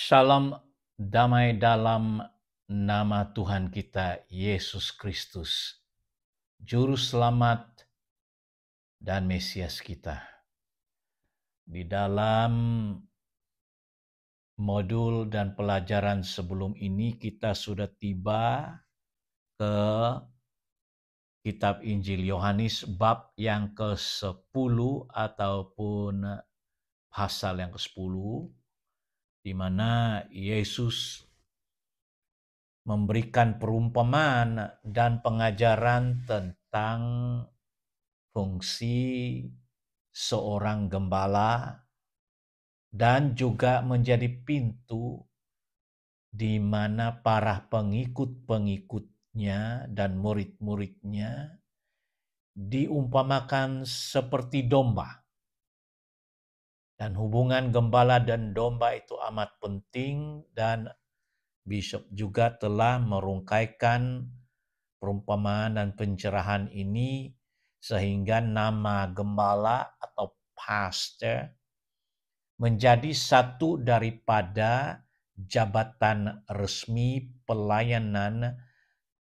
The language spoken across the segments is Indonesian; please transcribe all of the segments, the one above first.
Shalom, damai dalam nama Tuhan kita Yesus Kristus, Juru Selamat dan Mesias kita. Di dalam modul dan pelajaran sebelum ini kita sudah tiba ke Kitab Injil Yohanes bab yang ke-10 ataupun pasal yang ke-10, di mana Yesus memberikan perumpamaan dan pengajaran tentang fungsi seorang gembala dan juga menjadi pintu di mana para pengikut-pengikutnya dan murid-muridnya diumpamakan seperti domba. Dan hubungan gembala dan domba itu amat penting, dan Bishop juga telah merungkaikan perumpamaan dan pencerahan ini sehingga nama gembala atau pastor menjadi satu daripada jabatan resmi pelayanan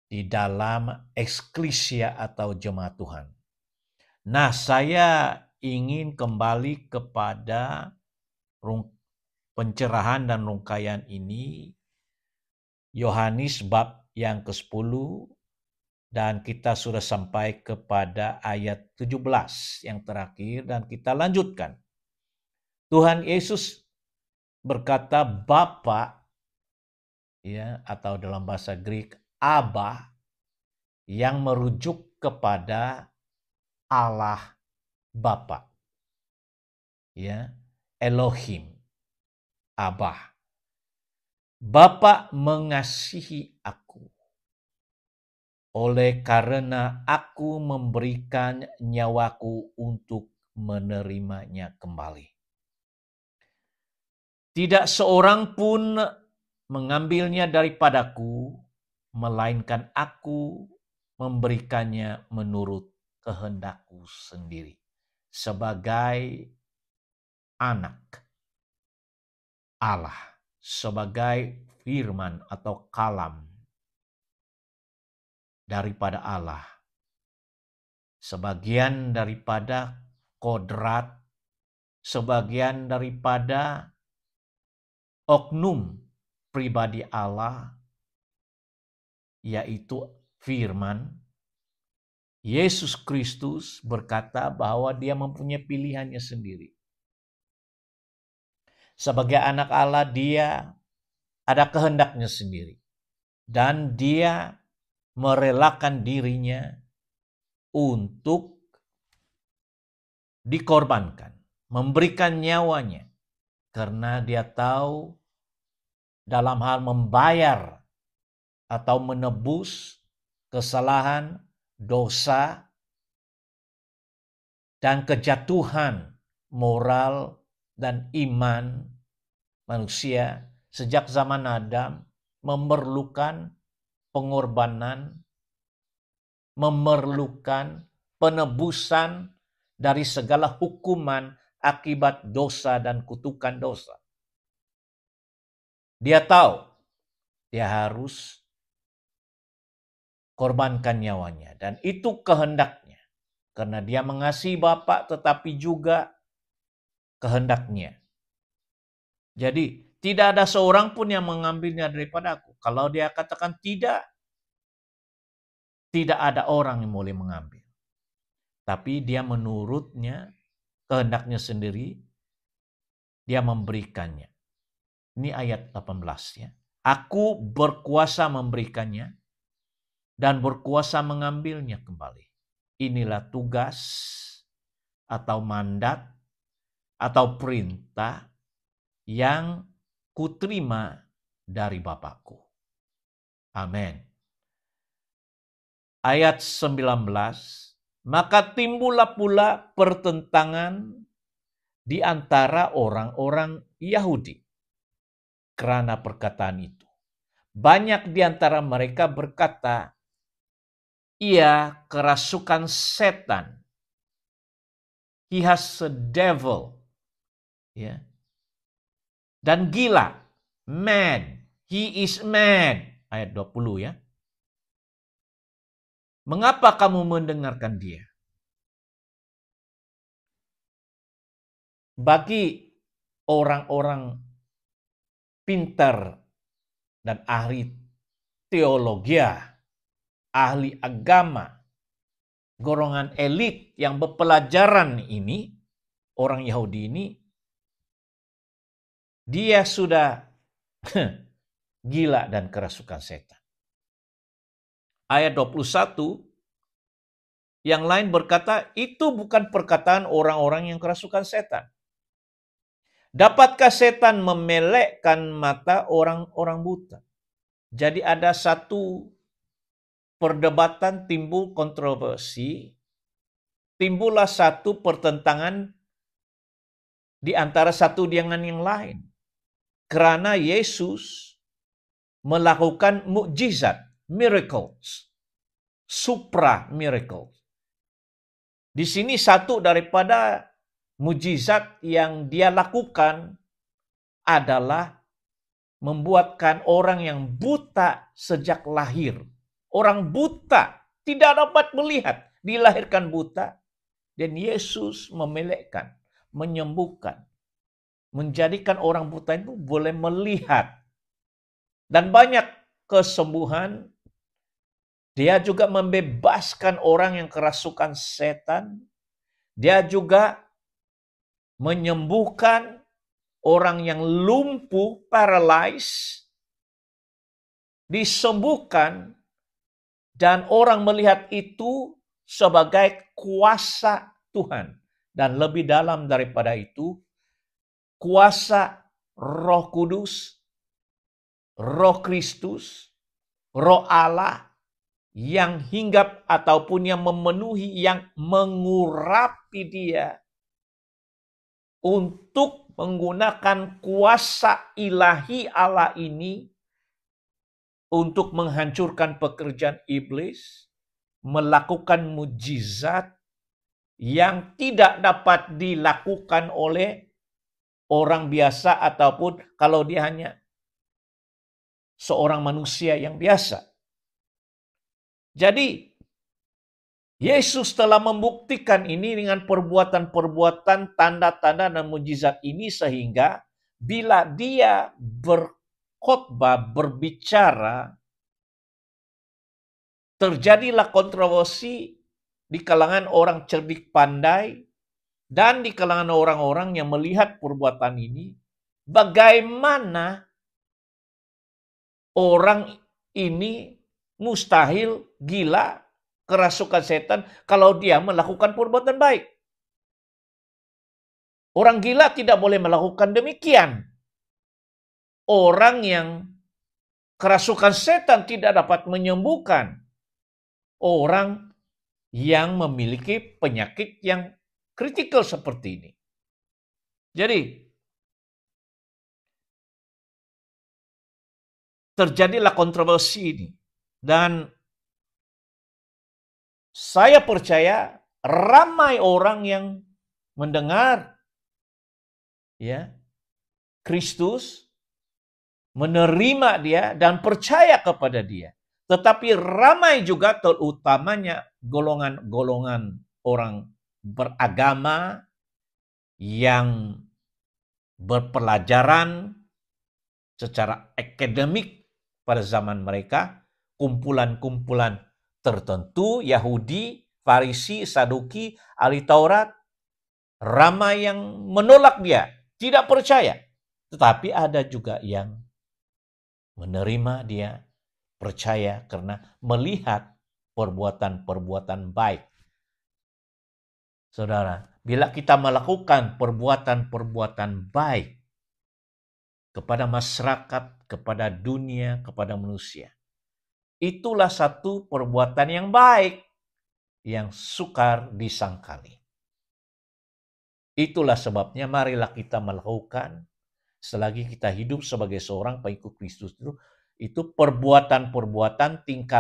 di dalam eksklesia atau jemaat Tuhan. Nah, saya ingin kembali kepada pencerahan dan rungkaian ini, Yohanes bab yang ke-10, dan kita sudah sampai kepada ayat 17 yang terakhir, dan kita lanjutkan. Tuhan Yesus berkata Bapa, ya, atau dalam bahasa Greek Abba, yang merujuk kepada Allah Bapa. Ya, Elohim, Abba. Bapa mengasihi aku, oleh karena aku memberikan nyawaku untuk menerimanya kembali. Tidak seorang pun mengambilnya daripadaku, melainkan aku memberikannya menurut kehendakku sendiri. Sebagai anak Allah, sebagai firman atau kalam daripada Allah, sebagian daripada kodrat, sebagian daripada oknum pribadi Allah, yaitu firman. Yesus Kristus berkata bahwa dia mempunyai pilihannya sendiri. Sebagai anak Allah, dia ada kehendaknya sendiri. Dan dia merelakan dirinya untuk dikorbankan, memberikan nyawanya, karena dia tahu dalam hal membayar atau menebus kesalahan, dosa, dan kejatuhan moral dan iman manusia sejak zaman Adam memerlukan pengorbanan, memerlukan penebusan dari segala hukuman akibat dosa dan kutukan dosa. Dia tahu dia harus korbankan nyawanya, dan itu kehendaknya. Karena dia mengasihi Bapa, tetapi juga kehendaknya. Jadi tidak ada seorang pun yang mengambilnya daripada aku. Kalau dia katakan tidak ada orang yang boleh mengambil. Tapi dia menurutnya, kehendaknya sendiri, dia memberikannya. Ini ayat 18 ya. Aku berkuasa memberikannya dan berkuasa mengambilnya kembali. Inilah tugas atau mandat atau perintah yang kuterima dari Bapakku. Amin. Ayat 19, maka timbullah pula pertentangan di antara orang-orang Yahudi karena perkataan itu. Banyak di antara mereka berkata, ia kerasukan setan. He has a devil. Ya. Dan gila. mad. He is mad. Ayat 20 ya. Mengapa kamu mendengarkan dia? Bagi orang-orang pintar dan ahli teologi, ahli agama, golongan elit yang berpelajaran ini, orang Yahudi ini, dia sudah gila dan kerasukan setan. Ayat 21, yang lain berkata, itu bukan perkataan orang-orang yang kerasukan setan. Dapatkah setan memelekkan mata orang-orang buta? Jadi ada satu perdebatan, timbul kontroversi, timbullah satu pertentangan di antara satu dengan yang lain. Karena Yesus melakukan mukjizat, miracles, supra miracles. Di sini satu daripada mukjizat yang dia lakukan adalah membuatkan orang yang buta sejak lahir. Orang buta tidak dapat melihat, dilahirkan buta. Dan Yesus memelekkan, menyembuhkan, menjadikan orang buta itu boleh melihat. Dan banyak kesembuhan. Dia juga membebaskan orang yang kerasukan setan. Dia juga menyembuhkan orang yang lumpuh, paralyzed, disembuhkan, dan orang melihat itu sebagai kuasa Tuhan. Dan lebih dalam daripada itu, kuasa Roh Kudus, Roh Kristus, Roh Allah yang hinggap ataupun yang memenuhi, yang mengurapi dia untuk menggunakan kuasa ilahi Allah ini untuk menghancurkan pekerjaan iblis, melakukan mujizat yang tidak dapat dilakukan oleh orang biasa ataupun kalau dia hanya seorang manusia yang biasa. Jadi, Yesus telah membuktikan ini dengan perbuatan-perbuatan, tanda-tanda dan mujizat ini sehingga bila dia berkhotbah, berbicara, terjadilah kontroversi di kalangan orang cerdik pandai dan di kalangan orang-orang yang melihat perbuatan ini. Bagaimana orang ini mustahil gila, kerasukan setan kalau dia melakukan perbuatan baik. Orang gila tidak boleh melakukan demikian. Orang yang kerasukan setan tidak dapat menyembuhkan orang yang memiliki penyakit yang kritikal seperti ini. Jadi, terjadilah kontroversi ini. Dan saya percaya ramai orang yang mendengar ya Kristus, menerima dia dan percaya kepada dia. Tetapi ramai juga terutamanya golongan-golongan orang beragama yang berpelajaran secara akademik pada zaman mereka, kumpulan-kumpulan tertentu, Yahudi, Farisi, Saduki, ahli Taurat, ramai yang menolak dia, tidak percaya. Tetapi ada juga yang menerima dia, percaya karena melihat perbuatan-perbuatan baik. Saudara, bila kita melakukan perbuatan-perbuatan baik kepada masyarakat, kepada dunia, kepada manusia, itulah satu perbuatan yang baik yang sukar disangkali. Itulah sebabnya marilah kita melakukan selagi kita hidup sebagai seorang pengikut Kristus itu perbuatan-perbuatan, tingkah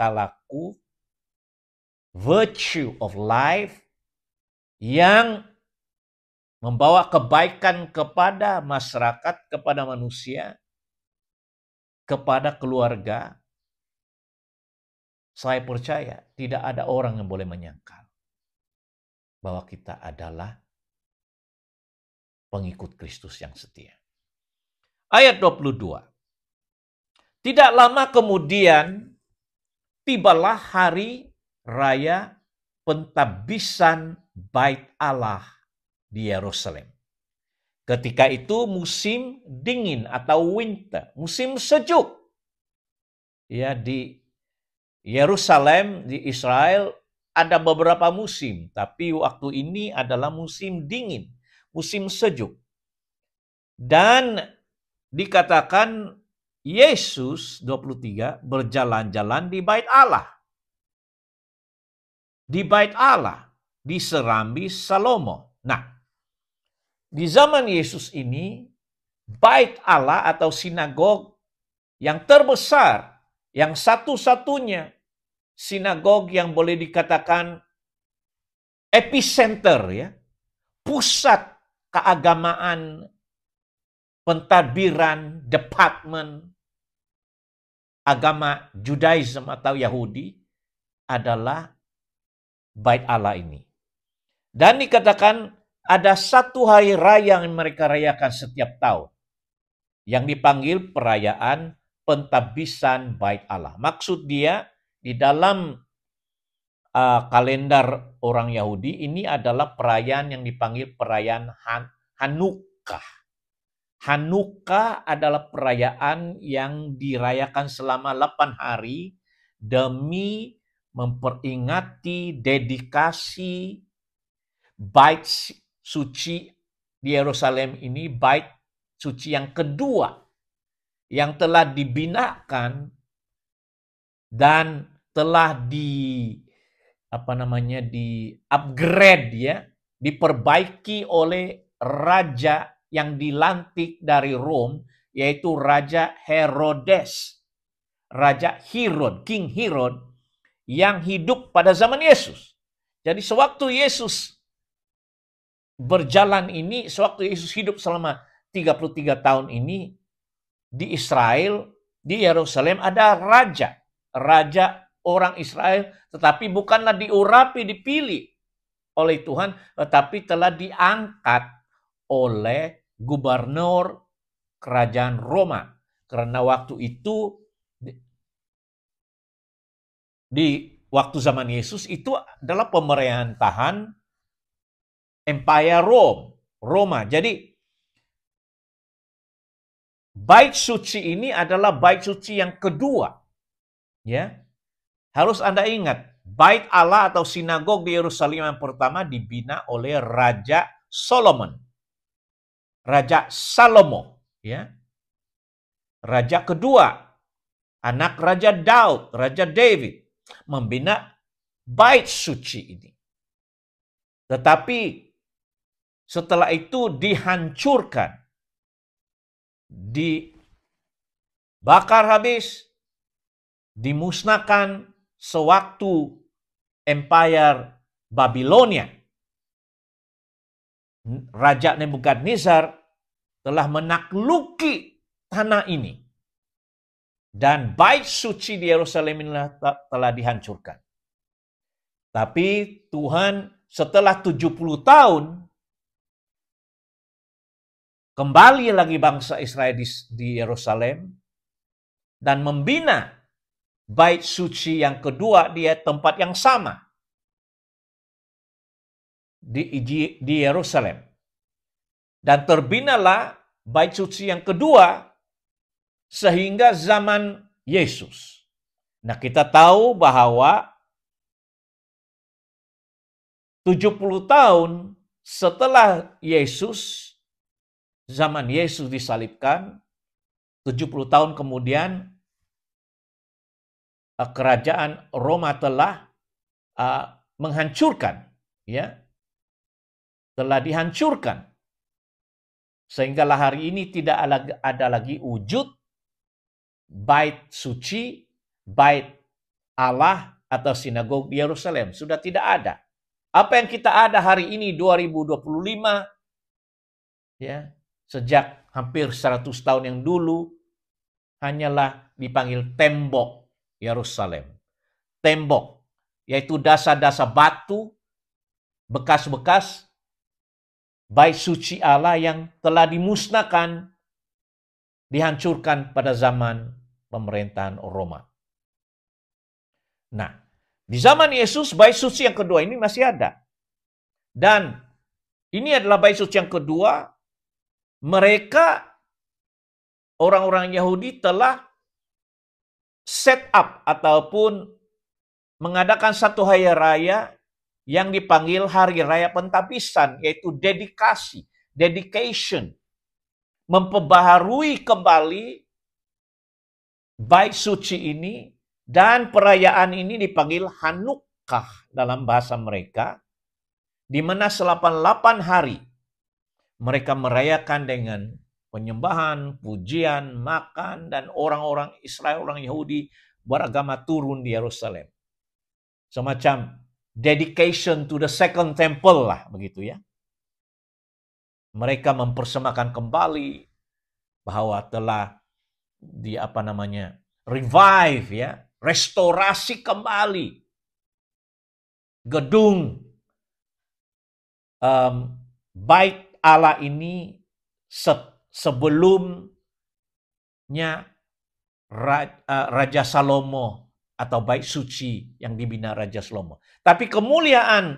laku, virtue of life yang membawa kebaikan kepada masyarakat, kepada manusia, kepada keluarga, saya percaya tidak ada orang yang boleh menyangkal bahwa kita adalah pengikut Kristus yang setia. Ayat 22. Tidak lama kemudian tibalah hari raya pentabisan Bait Allah di Yerusalem. Ketika itu musim dingin atau winter, musim sejuk. Ya, di Yerusalem, di Israel ada beberapa musim, tapi waktu ini adalah musim dingin, musim sejuk. Dan dikatakan Yesus 23 berjalan-jalan di Bait Allah. Di Bait Allah, di Serambi Salomo. Nah, di zaman Yesus ini, Bait Allah atau sinagog yang terbesar, yang satu-satunya sinagog yang boleh dikatakan epicenter, ya, pusat keagamaan, pentadbiran, departemen agama Judaism atau Yahudi adalah Bait Allah ini. Dan dikatakan ada satu hari raya yang mereka rayakan setiap tahun, yang dipanggil perayaan pentabisan Bait Allah. Maksud dia di dalam kalender orang Yahudi ini adalah perayaan yang dipanggil perayaan Hanukkah. Hanukkah adalah perayaan yang dirayakan selama 8 hari demi memperingati dedikasi bait suci di Yerusalem ini, bait suci yang kedua yang telah dibinakan dan telah di-upgrade, ya, diperbaiki oleh raja yang dilantik dari Rom, yaitu Raja Herodes. Raja Herod, King Herod, yang hidup pada zaman Yesus. Jadi sewaktu Yesus berjalan ini, sewaktu Yesus hidup selama 33 tahun ini, di Israel, di Yerusalem ada raja. Raja orang Israel, tetapi bukanlah diurapi, dipilih oleh Tuhan, tetapi telah diangkat oleh gubernur kerajaan Roma. Karena waktu itu, di waktu zaman Yesus, itu adalah pemerintahan Empire Roma. Jadi, bait suci ini adalah bait suci yang kedua. Ya, harus Anda ingat, Bait Allah atau sinagog di Yerusalem yang pertama dibina oleh Raja Solomon. Raja Salomo, ya. Raja kedua, anak Raja Daud, Raja David, membina bait suci ini. Tetapi setelah itu dihancurkan, dibakar habis, dimusnahkan sewaktu Empire Babilonia. Raja Nebukadnezar telah menakluki tanah ini. Dan bait suci di Yerusalem ini telah dihancurkan. Tapi Tuhan setelah 70 tahun kembali lagi bangsa Israel di Yerusalem dan membina bait suci yang kedua di tempat yang sama di Yerusalem. Dan terbinalah bait suci yang kedua sehingga zaman Yesus. Nah, kita tahu bahwa 70 tahun setelah Yesus, zaman Yesus disalibkan, 70 tahun kemudian kerajaan Roma telah menghancurkan, ya, telah dihancurkan, sehinggalah hari ini tidak ada lagi wujud bait suci, bait Allah atau sinagog di Yerusalem. Sudah tidak ada. Apa yang kita ada hari ini 2025 ya, sejak hampir 100 tahun yang dulu hanyalah dipanggil tembok Yerusalem. Tembok, yaitu dasar-dasar batu, bekas-bekas bait suci Allah yang telah dimusnahkan, dihancurkan pada zaman pemerintahan Roma. Nah, di zaman Yesus, bait suci yang kedua ini masih ada. Dan ini adalah bait suci yang kedua. Mereka, orang-orang Yahudi, telah set up ataupun mengadakan satu hari raya yang dipanggil Hari Raya Pentabisan, yaitu dedication. Memperbaharui kembali bait suci ini, dan perayaan ini dipanggil Hanukkah dalam bahasa mereka, di mana selama 8 hari mereka merayakan dengan penyembahan, pujian, makan, dan orang-orang Israel, orang Yahudi beragama turun di Yerusalem. Semacam dedication to the second temple lah, begitu ya. Mereka mempersembahkan kembali bahwa telah revive ya, restorasi kembali gedung bait Allah ini sebelumnya Raja Salomo atau bait suci yang dibina Raja Salomo. Tapi kemuliaan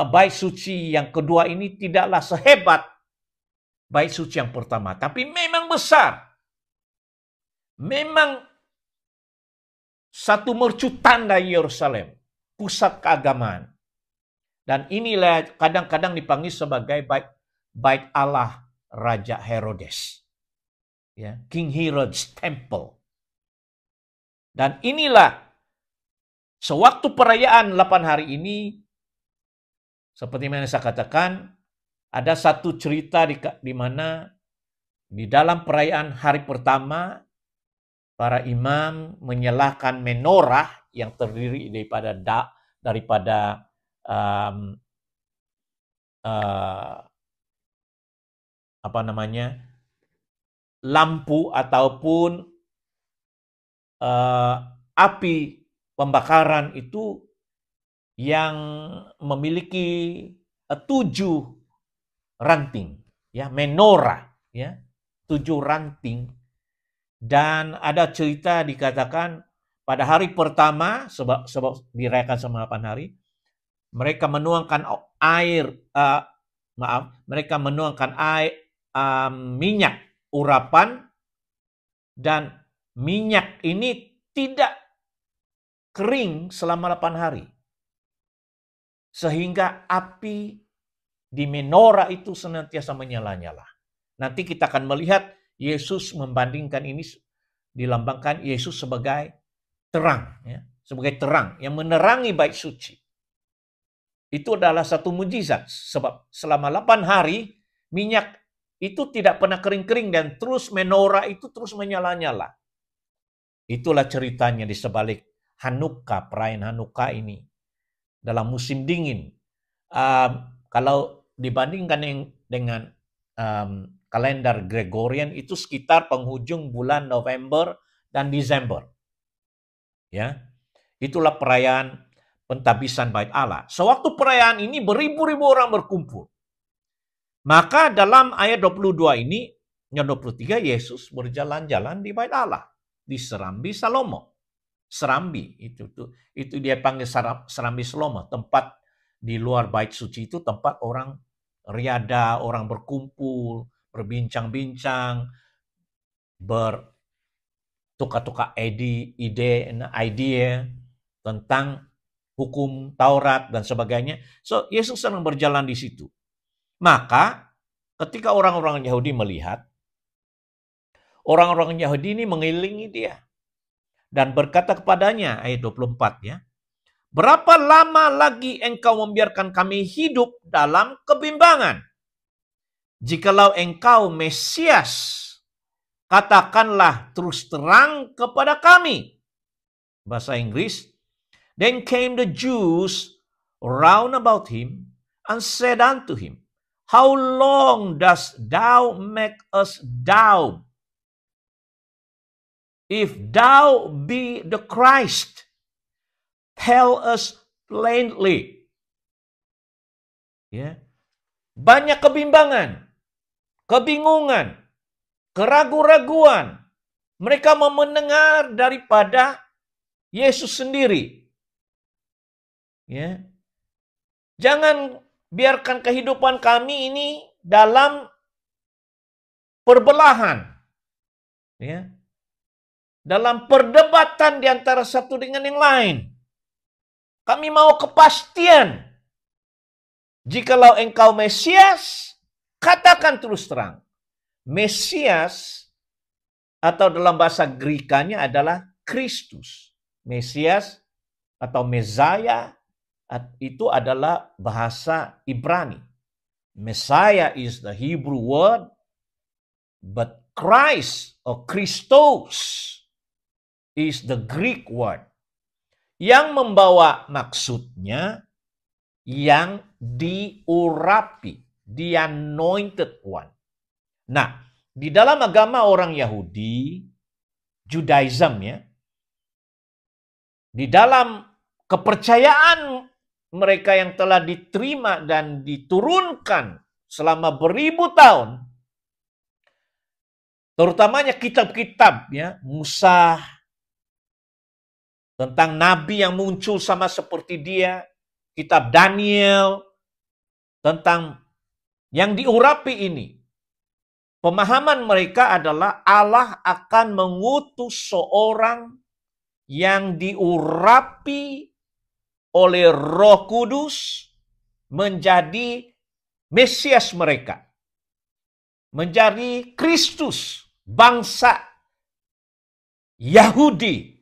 bait suci yang kedua ini tidaklah sehebat bait suci yang pertama, tapi memang besar. Memang satu mercu tanda Yerusalem, pusat keagamaan. Dan inilah kadang-kadang dipanggil sebagai bait Allah Raja Herodes. Ya, King Herod's Temple. Dan inilah sewaktu perayaan 8 hari ini, seperti yang saya katakan, ada satu cerita di mana di dalam perayaan hari pertama, para imam menyalakan menorah yang terdiri daripada lampu ataupun api pembakaran itu yang memiliki 7 ranting, ya, menorah, ya, 7 ranting. Dan ada cerita dikatakan pada hari pertama, sebab dirayakan selama 8 hari, mereka menuangkan minyak urapan, dan minyak ini tidak kering selama 8 hari. Sehingga api di menorah itu senantiasa menyala-nyala. Nanti kita akan melihat Yesus membandingkan ini, dilambangkan Yesus sebagai terang, ya, sebagai terang yang menerangi bait suci. Itu adalah satu mujizat, sebab selama 8 hari minyak itu tidak pernah kering-kering dan terus menorah itu terus menyala-nyala. Itulah ceritanya di sebalik Hanukkah, perayaan Hanukkah ini dalam musim dingin. Kalau dibandingkan dengan kalender Gregorian, itu sekitar penghujung bulan November dan Desember. Ya, itulah perayaan pentabisan bait Allah. Sewaktu perayaan ini beribu-ribu orang berkumpul. Maka dalam ayat 22 ini, yang 23, Yesus berjalan-jalan di bait Allah, di Serambi Salomo. Serambi itu dia panggil Serambi Salomo, tempat di luar bait suci itu tempat orang riada, orang berkumpul, berbincang-bincang, bertukar-tukar ide tentang hukum Taurat dan sebagainya. So, Yesus sedang berjalan di situ. Maka ketika orang-orang Yahudi melihat, orang-orang Yahudi ini mengelilingi dia dan berkata kepadanya, ayat 24 ya, "Berapa lama lagi engkau membiarkan kami hidup dalam kebimbangan? Jikalau engkau Mesias, katakanlah terus terang kepada kami." Bahasa Inggris, "Then came the Jews round about him and said unto him, How long dost thou make us doubt? If thou be the Christ, tell us plainly. Ya. Banyak kebimbangan, kebingungan, keraguan-raguan. Mereka mau mendengar daripada Yesus sendiri. Ya. Jangan biarkan kehidupan kami ini dalam perbelahan. Ya. Dalam perdebatan di antara satu dengan yang lain. Kami mau kepastian. Jikalau engkau Mesias, katakan terus terang. Mesias atau dalam bahasa Grekanya adalah Kristus. Mesias atau Messiah itu adalah bahasa Ibrani. Messiah is the Hebrew word, but Christ or Christos is the Greek word. Yang membawa maksudnya yang diurapi, the anointed one. Nah, di dalam agama orang Yahudi, Judaism ya, di dalam kepercayaan mereka yang telah diterima dan diturunkan selama beribu tahun, terutamanya kitab-kitab ya, Musa, tentang nabi yang muncul sama seperti dia, kitab Daniel, tentang yang diurapi ini. Pemahaman mereka adalah Allah akan mengutus seorang yang diurapi oleh Roh Kudus menjadi Mesias mereka. Menjadi Kristus, bangsa Yahudi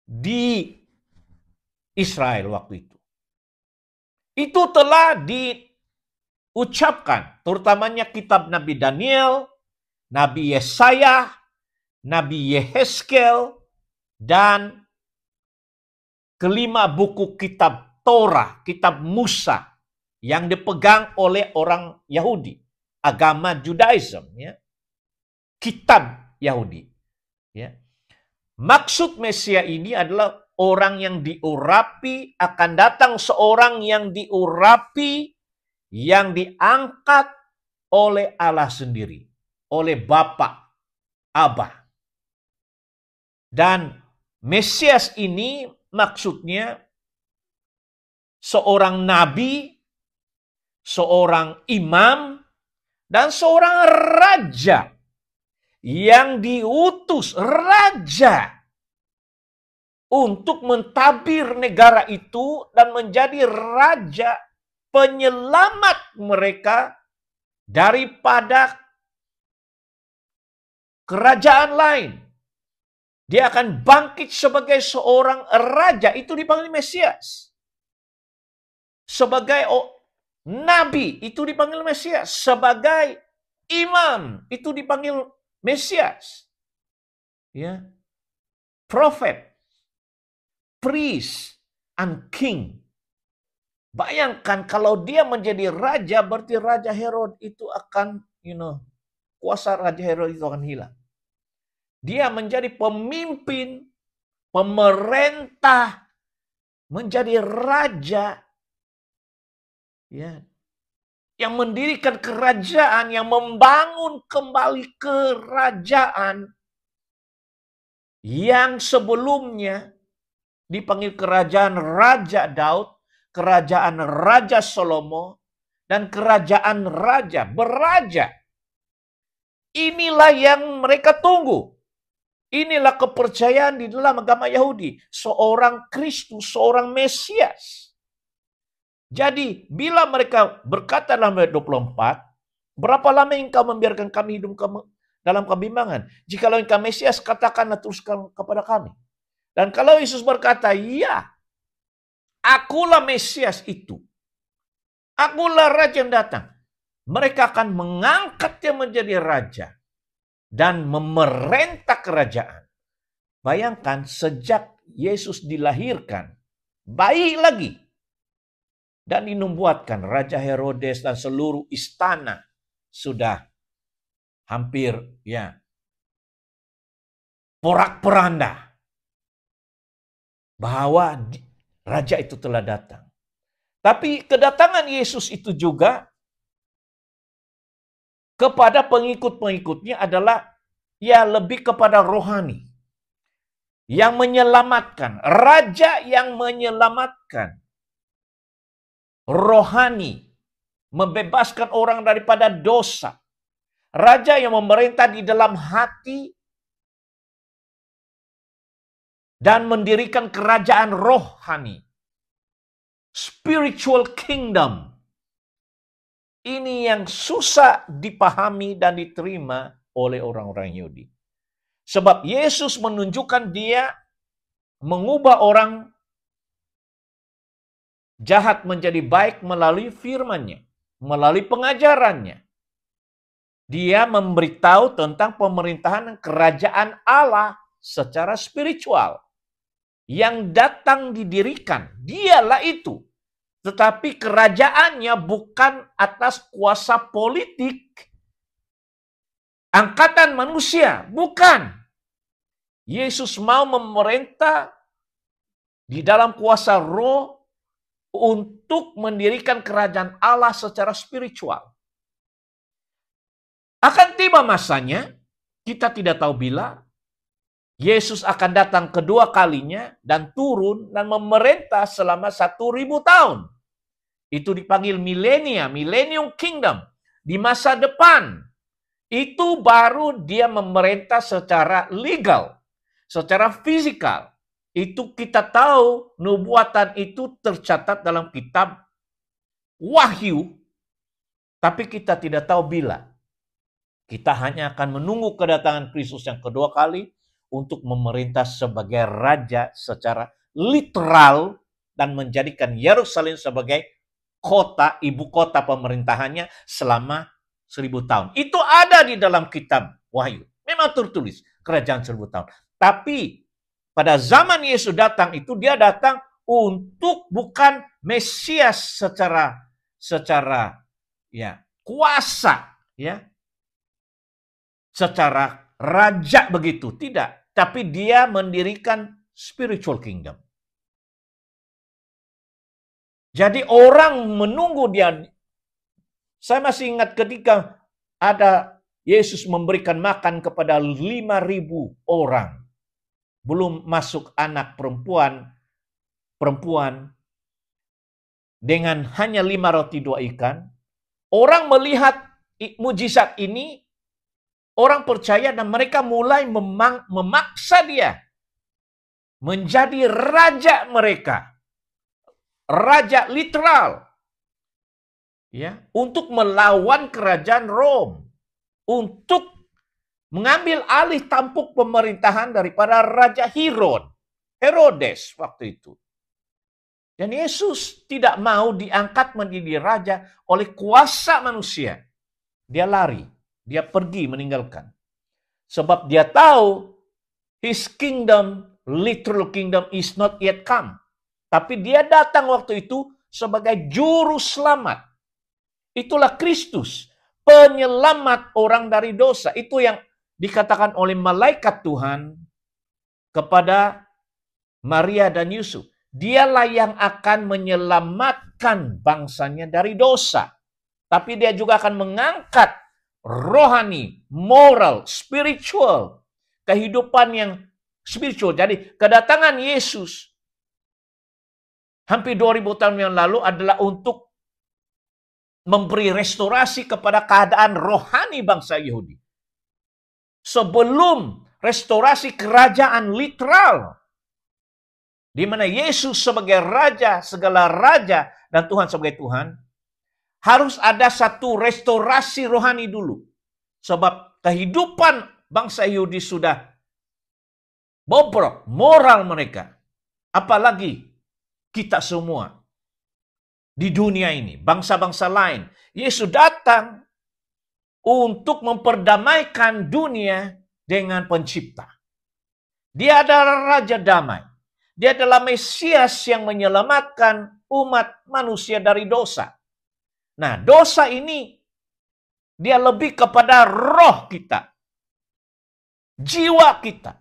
di Israel waktu itu. Itu telah diucapkan, terutamanya kitab Nabi Daniel, Nabi Yesaya, Nabi Yehezkel, dan kelima buku kitab Torah, kitab Musa, yang dipegang oleh orang Yahudi, agama Judaism, ya. Kitab Yahudi. Ya. Maksud Mesia ini adalah orang yang diurapi, akan datang seorang yang diurapi, yang diangkat oleh Allah sendiri, oleh Bapa, Abah. Dan Mesias ini maksudnya seorang nabi, seorang imam, dan seorang raja yang diutus, raja, untuk mentabir negara itu dan menjadi raja penyelamat mereka daripada kerajaan lain. Dia akan bangkit sebagai seorang raja, itu dipanggil Mesias. Sebagai nabi, itu dipanggil Mesias. Sebagai imam, itu dipanggil Mesias. Ya. Prophet, priest, and king. Bayangkan kalau dia menjadi raja, berarti Raja Herod itu akan, kuasa Raja Herod itu akan hilang. Dia menjadi pemimpin, pemerintah, menjadi raja, ya, yang mendirikan kerajaan, yang membangun kembali kerajaan yang sebelumnya dipanggil kerajaan Raja Daud, kerajaan Raja Salomo, dan kerajaan raja, beraja. Inilah yang mereka tunggu. Inilah kepercayaan di dalam agama Yahudi. Seorang Kristus, seorang Mesias. Jadi, bila mereka berkata dalam ayat 24, berapa lama engkau membiarkan kami hidup dalam kebimbangan? Jikalau engkau Mesias, katakanlah teruskan kepada kami. Dan kalau Yesus berkata, ya, akulah Mesias itu. Akulah Raja yang datang. Mereka akan mengangkatnya menjadi Raja dan memerintah kerajaan. Bayangkan sejak Yesus dilahirkan, bayi lagi, Dan dinubuatkan Raja Herodes dan seluruh istana sudah hampir porak-poranda bahwa raja itu telah datang. Tapi kedatangan Yesus itu juga kepada pengikut-pengikutnya adalah lebih kepada rohani. Yang menyelamatkan, raja yang menyelamatkan. Rohani, membebaskan orang daripada dosa. Raja yang memerintah di dalam hati dan mendirikan kerajaan rohani. Spiritual kingdom. Ini yang susah dipahami dan diterima oleh orang-orang Yahudi. Sebab Yesus menunjukkan dia mengubah orang jahat menjadi baik melalui firman-Nya, melalui pengajarannya. Dia memberitahu tentang pemerintahan kerajaan Allah secara spiritual yang datang didirikan. Dialah itu. Tetapi kerajaannya bukan atas kuasa politik, angkatan manusia, bukan. Yesus mau memerintah di dalam kuasa roh untuk mendirikan kerajaan Allah secara spiritual. Akan tiba masanya, kita tidak tahu bila, Yesus akan datang kedua kalinya dan turun dan memerintah selama 1.000 tahun. Itu dipanggil millennium kingdom. Di masa depan, itu baru dia memerintah secara legal, secara fisikal. Itu kita tahu nubuatan itu tercatat dalam kitab Wahyu, tapi kita tidak tahu bila. Kita hanya akan menunggu kedatangan Kristus yang kedua kali untuk memerintah sebagai raja secara literal dan menjadikan Yerusalem sebagai kota, ibu kota pemerintahannya selama 1.000 tahun. Itu ada di dalam kitab Wahyu. Memang tertulis kerajaan 1.000 tahun. Tapi pada zaman Yesus datang itu dia datang untuk bukan Mesias secara kuasa, secara raja begitu, tidak. Tapi dia mendirikan spiritual kingdom. Jadi orang menunggu dia. Saya masih ingat ketika ada Yesus memberikan makan kepada 5.000 orang. Belum masuk anak perempuan dengan hanya 5 roti 2 ikan. Orang melihat mujizat ini, orang percaya dan mereka mulai memaksa dia menjadi raja mereka. Raja literal. Untuk melawan kerajaan Rom. Untuk mengambil alih tampuk pemerintahan daripada Raja Herodes waktu itu. Dan Yesus tidak mau diangkat menjadi raja oleh kuasa manusia. Dia lari, dia pergi meninggalkan. Sebab dia tahu his kingdom, literal kingdom is not yet come. Tapi dia datang waktu itu sebagai juru selamat. Itulah Kristus, penyelamat orang dari dosa. Itu yang dikatakan oleh malaikat Tuhan kepada Maria dan Yusuf. Dialah yang akan menyelamatkan bangsanya dari dosa. Tapi dia juga akan mengangkat rohani, moral, spiritual. Kehidupan yang spiritual. Jadi kedatangan Yesus hampir 2.000 tahun yang lalu adalah untuk memberi restorasi kepada keadaan rohani bangsa Yahudi. Sebelum restorasi kerajaan literal, di mana Yesus sebagai raja, segala raja, dan Tuhan sebagai Tuhan, harus ada satu restorasi rohani dulu. Sebab kehidupan bangsa Yahudi sudah bobrok, moral mereka. Apalagi kita semua di dunia ini, bangsa-bangsa lain. Yesus datang untuk memperdamaikan dunia dengan pencipta. Dia adalah Raja Damai. Dia adalah Mesias yang menyelamatkan umat manusia dari dosa. Nah, dosa ini dia lebih kepada roh kita, jiwa kita,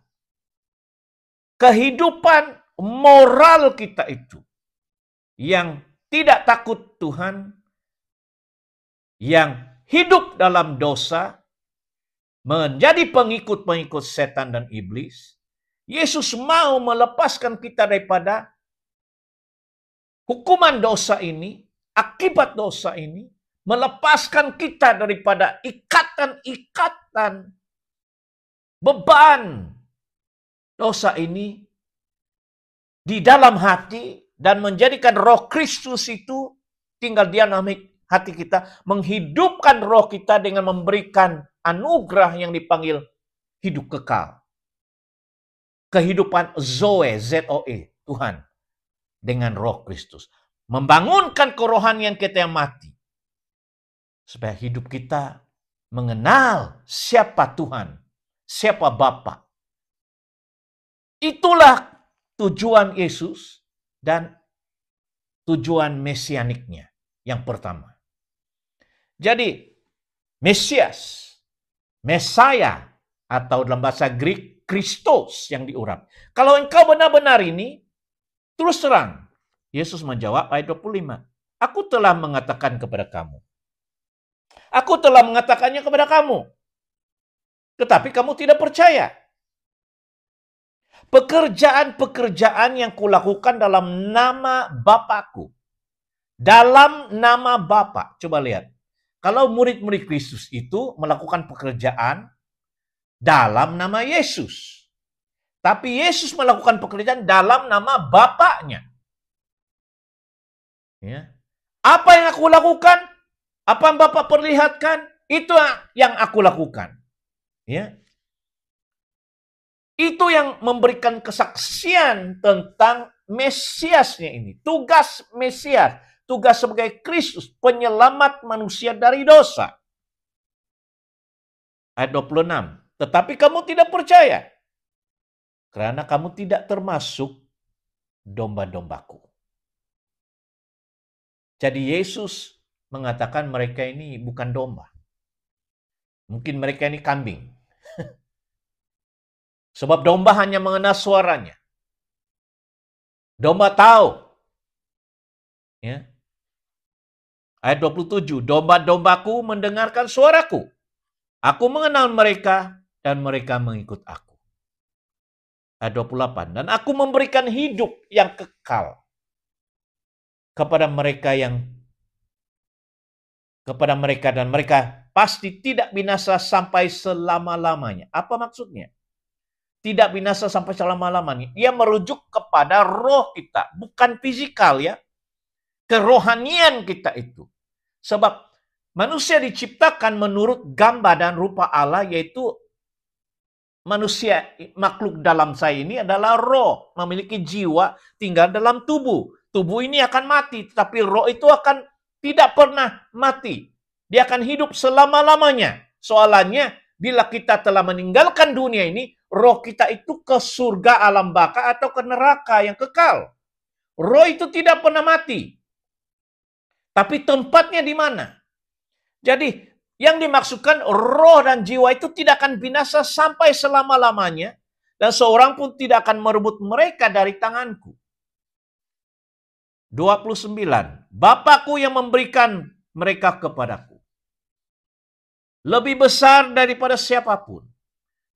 kehidupan moral kita itu yang tidak takut Tuhan, yang hidup dalam dosa, menjadi pengikut-pengikut setan dan iblis. Yesus mau melepaskan kita daripada hukuman dosa ini, akibat dosa ini, melepaskan kita daripada ikatan-ikatan beban dosa ini di dalam hati, dan menjadikan roh Kristus itu tinggal di dalam hati kita, menghidupkan roh kita dengan memberikan anugerah yang dipanggil hidup kekal. Kehidupan Zoe, Z-O-E, Tuhan, dengan roh Kristus. Membangunkan kerohanian kita yang mati. Supaya hidup kita mengenal siapa Tuhan, siapa Bapa. Itulah tujuan Yesus dan tujuan mesianiknya yang pertama. Jadi, Mesias, Mesaya, atau dalam bahasa Greek, Kristus yang diurap. Kalau engkau benar-benar ini, terus terang, Yesus menjawab ayat 25. Aku telah mengatakan kepada kamu. Aku telah mengatakannya kepada kamu. Tetapi kamu tidak percaya. Pekerjaan-pekerjaan yang kulakukan dalam nama Bapakku. Dalam nama Bapa. Coba lihat. Kalau murid-murid Kristus itu melakukan pekerjaan dalam nama Yesus. Tapi Yesus melakukan pekerjaan dalam nama Bapaknya. Ya. Apa yang aku lakukan? Apa yang Bapak perlihatkan? Itu yang aku lakukan. Ya. Itu yang memberikan kesaksian tentang Mesiasnya ini. Tugas Mesias. Tugas sebagai Kristus. Penyelamat manusia dari dosa. Ayat 26. Tetapi kamu tidak percaya. Karena kamu tidak termasuk domba-dombaku. Jadi Yesus mengatakan mereka ini bukan domba. Mungkin mereka ini kambing. Sebab domba hanya mengenal suaranya. Domba tahu. Ya. Ayat 27. Domba-dombaku mendengarkan suaraku. Aku mengenal mereka dan mereka mengikut aku. Ayat 28. Dan aku memberikan hidup yang kekal kepada mereka dan mereka pasti tidak binasa sampai selama-lamanya. Apa maksudnya? Tidak binasa sampai selama-lamanya. Ia merujuk kepada roh kita, bukan fisikal ya. Kerohanian kita itu. Sebab manusia diciptakan menurut gambar dan rupa Allah, yaitu manusia, makhluk dalam saya ini adalah roh, memiliki jiwa, tinggal dalam tubuh. Tubuh ini akan mati, tetapi roh itu akan tidak pernah mati. Dia akan hidup selama-lamanya. Soalannya, bila kita telah meninggalkan dunia ini, roh kita itu ke surga alam baka atau ke neraka yang kekal. Roh itu tidak pernah mati. Tapi tempatnya di mana? Jadi, yang dimaksudkan roh dan jiwa itu tidak akan binasa sampai selama-lamanya. Dan seorang pun tidak akan merebut mereka dari tanganku. 29. Bapakku yang memberikan mereka kepadaku. Lebih besar daripada siapapun.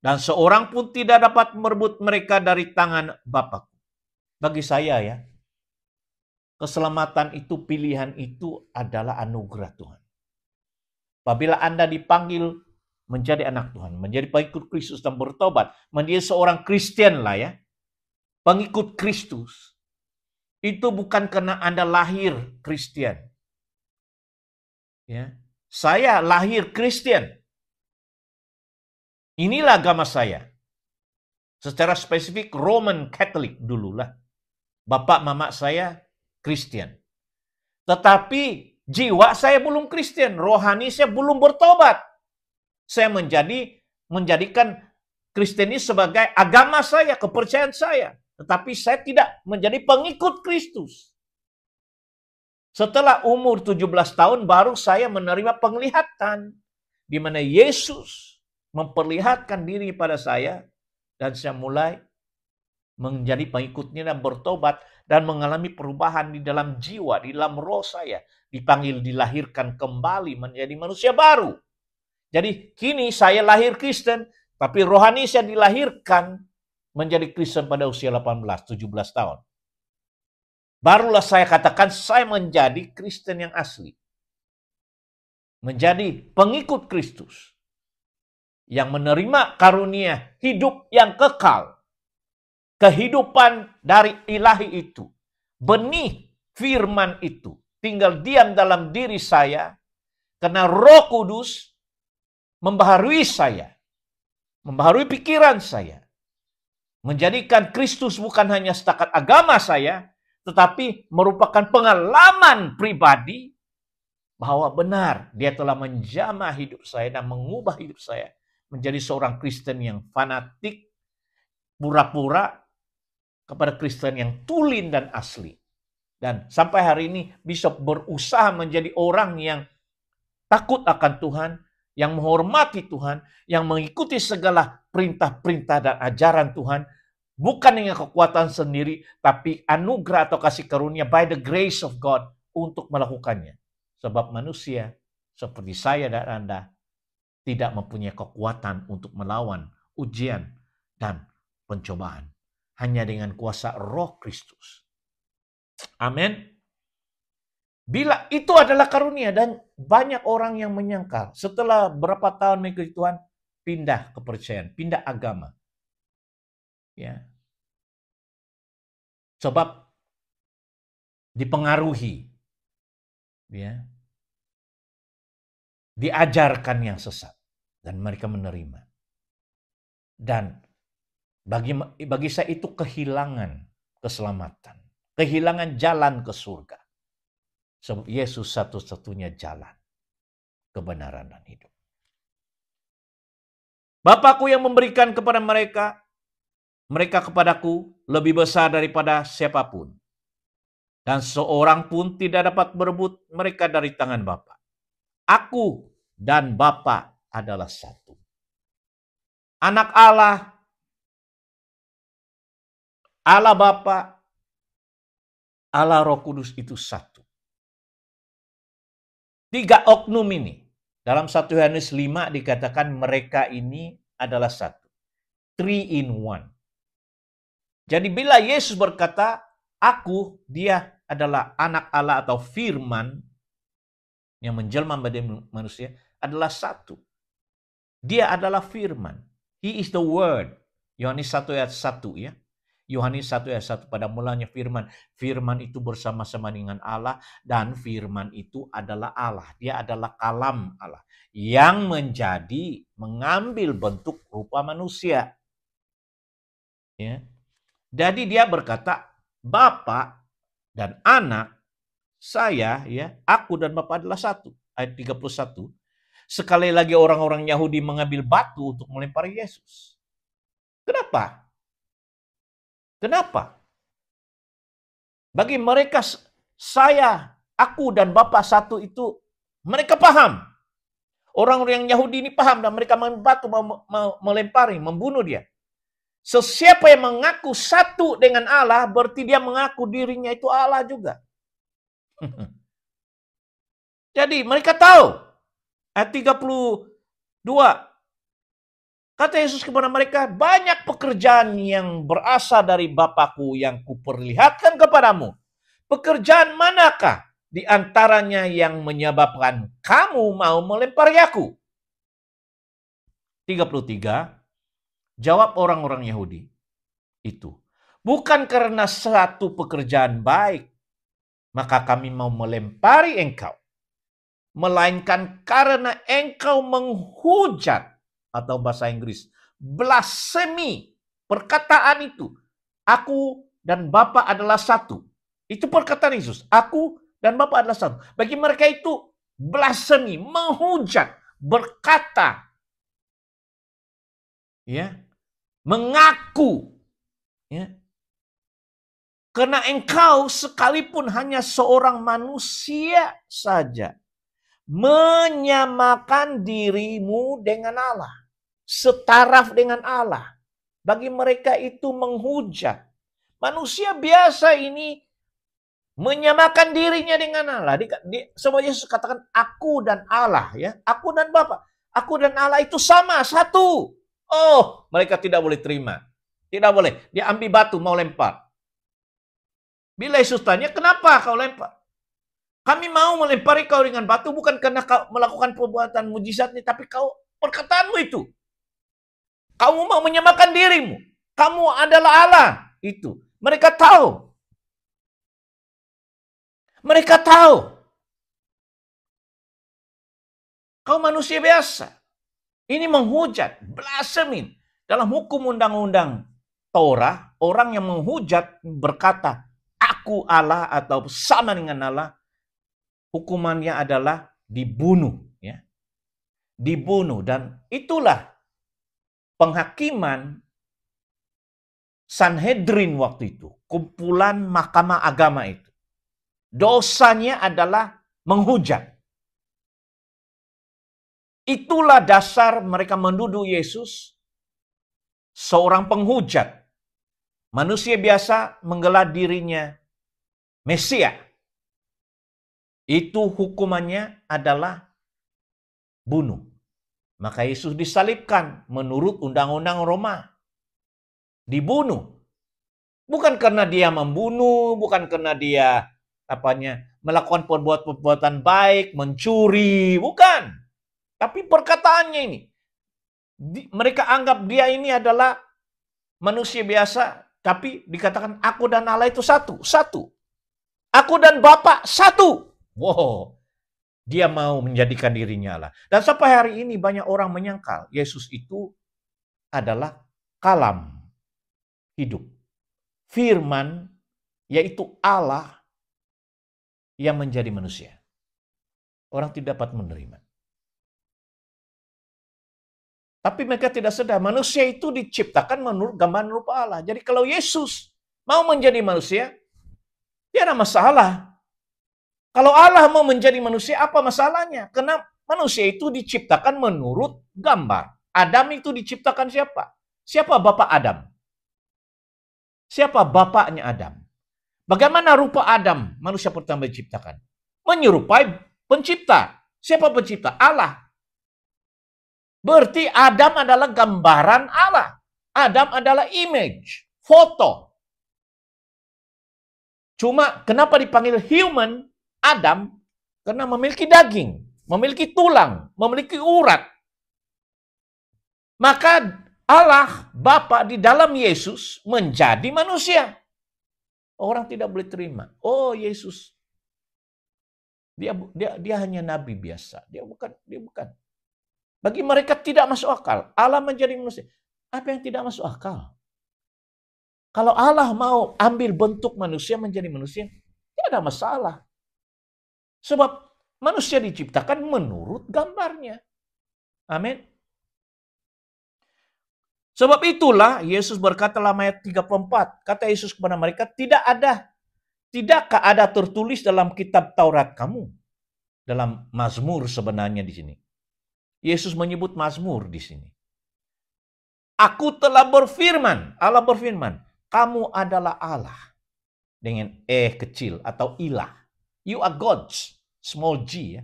Dan seorang pun tidak dapat merebut mereka dari tangan Bapakku. Bagi saya ya, keselamatan itu, pilihan itu adalah anugerah Tuhan. Apabila Anda dipanggil menjadi anak Tuhan, menjadi pengikut Kristus dan bertobat, menjadi seorang Kristen lah ya, pengikut Kristus, itu bukan karena Anda lahir Kristen. Ya, saya lahir Kristen. Inilah agama saya. Secara spesifik Roman Catholic dululah. Bapak mama saya Kristen. Tetapi jiwa saya belum Kristen, rohani saya belum bertobat. Saya menjadikan Kristen ini sebagai agama saya, kepercayaan saya. Tetapi saya tidak menjadi pengikut Kristus. Setelah umur 17 tahun baru saya menerima penglihatan. Di mana Yesus memperlihatkan diri pada saya. Dan saya mulai menjadi pengikutnya dan bertobat. Dan mengalami perubahan di dalam jiwa, di dalam roh saya. Dipanggil dilahirkan kembali menjadi manusia baru. Jadi kini saya lahir Kristen. Tapi rohani saya dilahirkan menjadi Kristen pada usia 18-17 tahun. Barulah saya katakan saya menjadi Kristen yang asli. Menjadi pengikut Kristus. Yang menerima karunia hidup yang kekal. Kehidupan dari ilahi itu. Benih firman itu. Tinggal diam dalam diri saya. Karena Roh Kudus membaharui saya. Membaharui pikiran saya. Menjadikan Kristus bukan hanya setakat agama saya, tetapi merupakan pengalaman pribadi bahwa benar dia telah menjamah hidup saya dan mengubah hidup saya menjadi seorang Kristen yang fanatik, pura-pura kepada Kristen yang tulen dan asli. Dan sampai hari ini bisa berusaha menjadi orang yang takut akan Tuhan, yang menghormati Tuhan, yang mengikuti segala perintah-perintah dan ajaran Tuhan, bukan dengan kekuatan sendiri, tapi anugerah atau kasih karunia by the grace of God untuk melakukannya. Sebab manusia seperti saya dan Anda tidak mempunyai kekuatan untuk melawan ujian dan pencobaan. Hanya dengan kuasa Roh Kristus. Amin. Bila itu adalah karunia dan banyak orang yang menyangkal. Setelah berapa tahun mengikuti Tuhan, pindah kepercayaan, pindah agama. Ya. Sebab dipengaruhi. Ya. Diajarkan yang sesat. Dan mereka menerima. Dan bagi saya itu kehilangan keselamatan. Kehilangan jalan ke surga. Sebab Yesus satu-satunya jalan, kebenaran dan hidup. Bapakku yang memberikan kepada mereka, mereka kepadaku lebih besar daripada siapapun. Dan seorang pun tidak dapat berebut mereka dari tangan Bapa. Aku dan Bapa adalah satu. Anak Allah, Allah Bapa, Allah Roh Kudus itu satu. 3 oknum ini. Dalam 1 Yohanes 5 dikatakan mereka ini adalah satu. 3 in 1. Jadi bila Yesus berkata, aku, dia adalah anak Allah atau firman yang menjelma menjadi manusia, adalah satu. Dia adalah firman. He is the word. Yohanes 1 ayat 1 ya. Yohanes 1 ayat 1, pada mulanya firman. Firman itu bersama-sama dengan Allah dan firman itu adalah Allah. Dia adalah kalam Allah yang mengambil bentuk rupa manusia. Ya. Jadi dia berkata, Bapa dan anak, saya, ya, aku dan Bapa adalah satu. Ayat 31. Sekali lagi orang-orang Yahudi mengambil batu untuk melempari Yesus. Kenapa? Kenapa? Bagi mereka, saya, aku dan Bapa satu itu, mereka paham. Orang-orang yang Yahudi ini paham dan mereka mengambil batu melempari, membunuh dia. Sesiapa yang mengaku satu dengan Allah, berarti dia mengaku dirinya itu Allah juga. Jadi mereka tahu. Ayat 32. Kata Yesus kepada mereka, banyak pekerjaan yang berasal dari Bapakku yang kuperlihatkan kepadamu. Pekerjaan manakah di antaranya yang menyebabkan kamu mau melempari aku? 33. Jawab orang-orang Yahudi itu. Bukan karena satu pekerjaan baik, maka kami mau melempari engkau. Melainkan karena engkau menghujat, atau bahasa Inggris, blasphemy, perkataan itu. Aku dan Bapa adalah satu. Itu perkataan Yesus. Aku dan Bapa adalah satu. Bagi mereka itu blasphemy, menghujat, berkata, ya, mengaku, ya, Karena engkau sekalipun hanya seorang manusia saja, menyamakan dirimu dengan Allah. Setaraf dengan Allah. Bagi mereka itu menghujat. Manusia biasa ini menyamakan dirinya dengan Allah. Sama Yesus katakan aku dan Allah, ya. Aku dan Bapa. Aku dan Allah itu sama, satu. Oh, mereka tidak boleh terima. Tidak boleh. Dia ambil batu mau lempar. Bila Yesus tanya, kenapa kau lempar? Kami mau melempari kau dengan batu bukan karena kau melakukan perbuatan mujizat ini, tapi kau perkataanmu itu. Kamu mau menyamakan dirimu. Kamu adalah Allah. Itu. Mereka tahu. Mereka tahu. Kau manusia biasa. Ini menghujat, blasphemin. Dalam hukum undang-undang Torah, orang yang menghujat berkata, aku Allah atau sama dengan Allah, hukumannya adalah dibunuh. Ya. Dibunuh. Dan itulah penghakiman Sanhedrin waktu itu. Kumpulan mahkamah agama itu. Dosanya adalah menghujat. Itulah dasar mereka menuduh Yesus seorang penghujat. Manusia biasa menggelar dirinya Mesia. Itu hukumannya adalah bunuh. Maka Yesus disalibkan menurut undang-undang Roma. Dibunuh. Bukan karena dia membunuh, bukan karena dia melakukan perbuatan baik, mencuri, bukan. Tapi perkataannya ini. Mereka anggap dia ini adalah manusia biasa, tapi dikatakan aku dan Allah itu satu. Satu. Aku dan Bapa satu. Wow. Dia mau menjadikan dirinya Allah. Dan sampai hari ini banyak orang menyangkal Yesus itu adalah kalam hidup. Firman, yaitu Allah yang menjadi manusia. Orang tidak dapat menerima. Tapi mereka tidak sadar, manusia itu diciptakan menurut gambaran rupa Allah. Jadi kalau Yesus mau menjadi manusia, tidak ada masalah. Kalau Allah mau menjadi manusia, apa masalahnya? Karena manusia itu diciptakan menurut gambar. Adam itu diciptakan siapa? Siapa bapak Adam? Siapa bapaknya Adam? Bagaimana rupa Adam, manusia pertama diciptakan? Menyerupai pencipta. Siapa pencipta? Allah. Berarti Adam adalah gambaran Allah. Adam adalah image, foto. Cuma kenapa dipanggil human Adam? Karena memiliki daging, memiliki tulang, memiliki urat. Maka Allah Bapa di dalam Yesus menjadi manusia. Orang tidak boleh terima. Oh, Yesus dia hanya nabi biasa. Dia bukan. Bagi mereka tidak masuk akal. Allah menjadi manusia. Apa yang tidak masuk akal? Kalau Allah mau ambil bentuk manusia menjadi manusia, tidak ada masalah. Sebab manusia diciptakan menurut gambarnya. Amin. Sebab itulah Yesus berkata dalam ayat 34. Kata Yesus kepada mereka, tidakkah ada tertulis dalam kitab Taurat kamu? Dalam Mazmur sebenarnya di sini. Yesus menyebut Mazmur di sini. Aku telah berfirman, Allah berfirman, kamu adalah Allah. Dengan kecil atau ilah. You are gods, small g. Ya.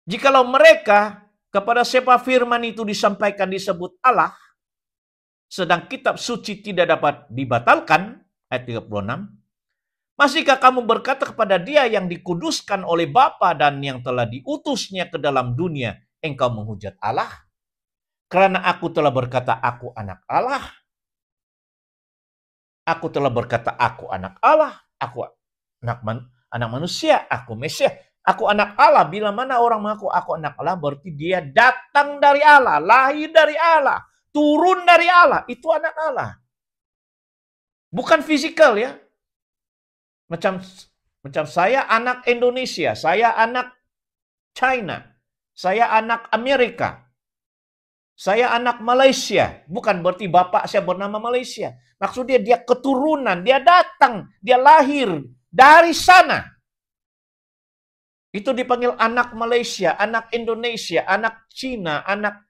Jikalau mereka kepada siapa firman itu disampaikan disebut Allah, sedang kitab suci tidak dapat dibatalkan, ayat 36, masihkah kamu berkata kepada dia yang dikuduskan oleh Bapa dan yang telah diutusnya ke dalam dunia, engkau menghujat Allah? Karena aku telah berkata aku anak Allah. Aku telah berkata aku anak Allah. Aku anak manusia. Aku Mesias. Aku anak Allah. Bila mana orang mengaku aku anak Allah, berarti dia datang dari Allah. Lahir dari Allah. Turun dari Allah. Itu anak Allah. Bukan fisikal ya. Macam saya anak Indonesia. Saya anak China. Saya anak Amerika. Saya anak Malaysia. Bukan berarti bapak saya bernama Malaysia. Maksudnya dia keturunan, dia datang, dia lahir dari sana. Itu dipanggil anak Malaysia, anak Indonesia, anak Cina, anak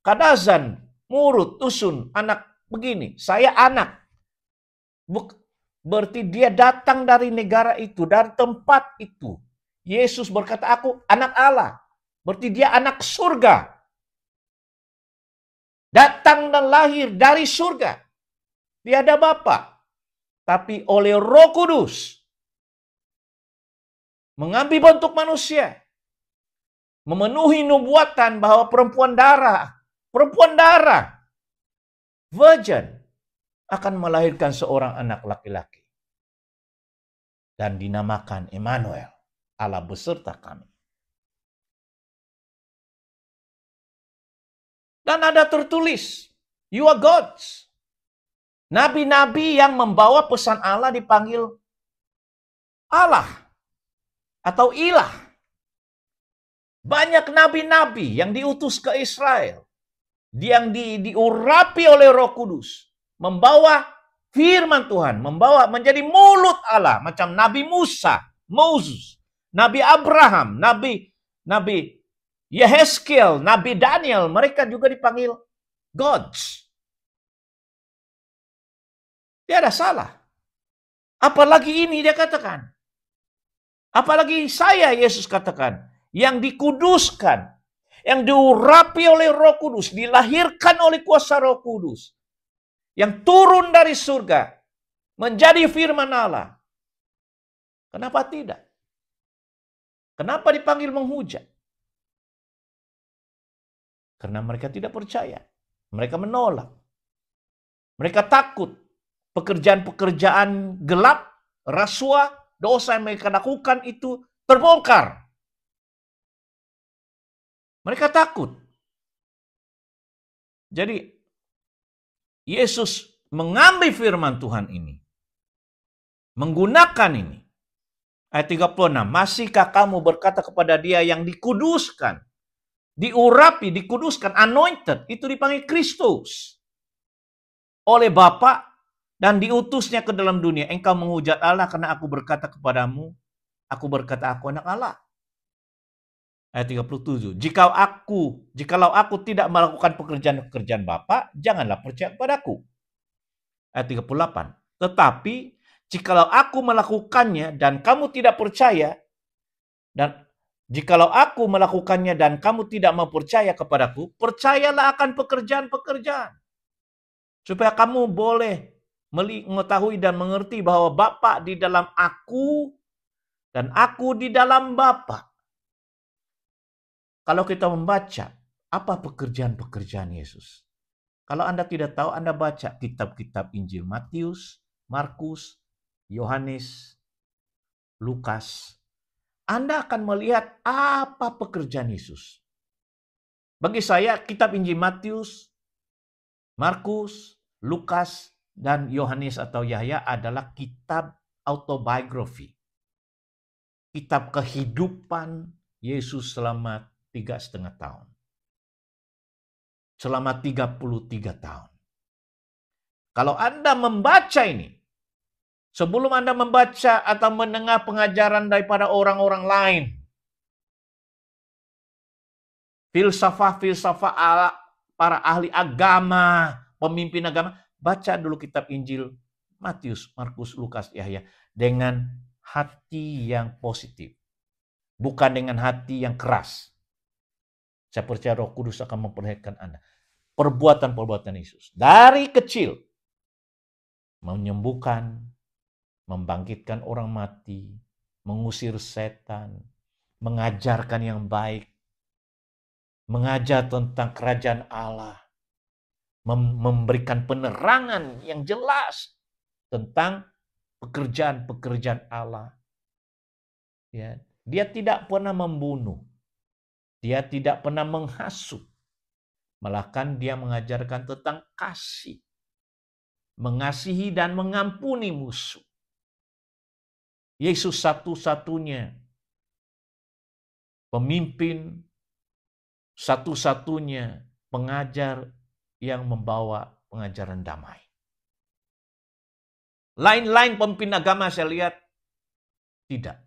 Kadazan, Murut, Dusun, anak begini. Saya anak. Berarti dia datang dari negara itu, dari tempat itu. Yesus berkata, aku anak Allah. Berarti dia anak surga. Datang dan lahir dari surga. Tiada Bapa, tapi oleh Roh Kudus mengambil bentuk manusia, memenuhi nubuatan bahwa perempuan darah, virgin, akan melahirkan seorang anak laki-laki. Dan dinamakan Immanuel, Allah beserta kami. Dan ada tertulis, you are gods. Nabi-nabi yang membawa pesan Allah dipanggil Allah atau ilah. Banyak nabi-nabi yang diutus ke Israel, yang diurapi oleh Roh Kudus, membawa firman Tuhan, membawa menjadi mulut Allah, macam Nabi Musa, Moses, Nabi Abraham, Nabi Yehezkiel, Nabi Daniel, mereka juga dipanggil gods. Tiada salah. Apalagi ini dia katakan. Apalagi saya, Yesus katakan, yang dikuduskan, yang diurapi oleh Roh Kudus, dilahirkan oleh kuasa Roh Kudus, yang turun dari surga, menjadi firman Allah. Kenapa tidak? Kenapa dipanggil menghujat? Karena mereka tidak percaya. Mereka menolak. Mereka takut. Pekerjaan-pekerjaan gelap, rasuah, dosa yang mereka lakukan itu terbongkar. Mereka takut. Jadi, Yesus mengambil firman Tuhan ini. Menggunakan ini. Ayat 36. Masihkah kamu berkata kepada dia yang dikuduskan, diurapi, dikuduskan, anointed, itu dipanggil Kristus. Oleh Bapa dan diutusnya ke dalam dunia. Engkau menghujat Allah karena aku berkata kepadamu, aku berkata aku anak Allah. Ayat 37. Jikalau aku tidak melakukan pekerjaan-pekerjaan Bapa, janganlah percaya kepadaku. Ayat 38. Tetapi jikalau aku melakukannya dan kamu tidak percaya, dan jikalau aku melakukannya dan kamu tidak mau percaya kepadaku, percayalah akan pekerjaan-pekerjaan. Supaya kamu boleh mengetahui dan mengerti bahwa Bapa di dalam aku dan aku di dalam Bapa. Kalau kita membaca, apa pekerjaan-pekerjaan Yesus? Kalau Anda tidak tahu, Anda baca kitab-kitab Injil Matius, Markus, Yohanes, Lukas. Anda akan melihat apa pekerjaan Yesus. Bagi saya, kitab Injil Matius, Markus, Lukas, dan Yohanes atau Yahya adalah kitab autobiografi. Kitab kehidupan Yesus selama 3,5 tahun. Selama 33 tahun. Kalau Anda membaca ini, sebelum Anda membaca atau mendengar pengajaran daripada orang-orang lain, filsafah para ahli agama, pemimpin agama, baca dulu kitab Injil Matius, Markus, Lukas, Yahya dengan hati yang positif. Bukan dengan hati yang keras. Saya percaya Roh Kudus akan memperlihatkan Anda. Perbuatan-perbuatan Yesus. Dari kecil. Menyembuhkan, membangkitkan orang mati, mengusir setan, mengajarkan yang baik, mengajar tentang kerajaan Allah, memberikan penerangan yang jelas tentang pekerjaan-pekerjaan Allah. Ya, dia tidak pernah membunuh, dia tidak pernah menghasut, malahkan dia mengajarkan tentang kasih, mengasihi dan mengampuni musuh. Yesus satu-satunya pemimpin, satu-satunya pengajar yang membawa pengajaran damai. Lain-lain pemimpin agama saya lihat tidak.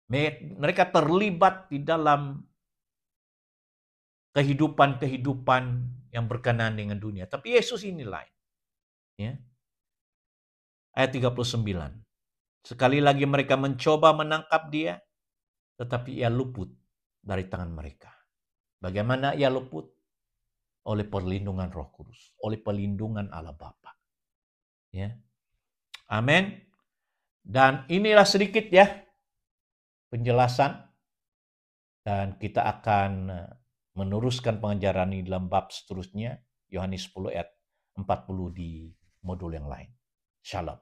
Mereka terlibat di dalam kehidupan-kehidupan yang berkenaan dengan dunia. Tapi Yesus ini lain. Ya. Ayat 39. Sekali lagi mereka mencoba menangkap dia, tetapi ia luput dari tangan mereka. Bagaimana ia luput? Oleh perlindungan Roh Kudus, oleh perlindungan Allah Bapa. Ya. Amin. Dan inilah sedikit ya penjelasan, dan kita akan meneruskan pengajaran ini dalam bab seterusnya, Yohanes 10 ayat 40 di modul yang lain. Shalom.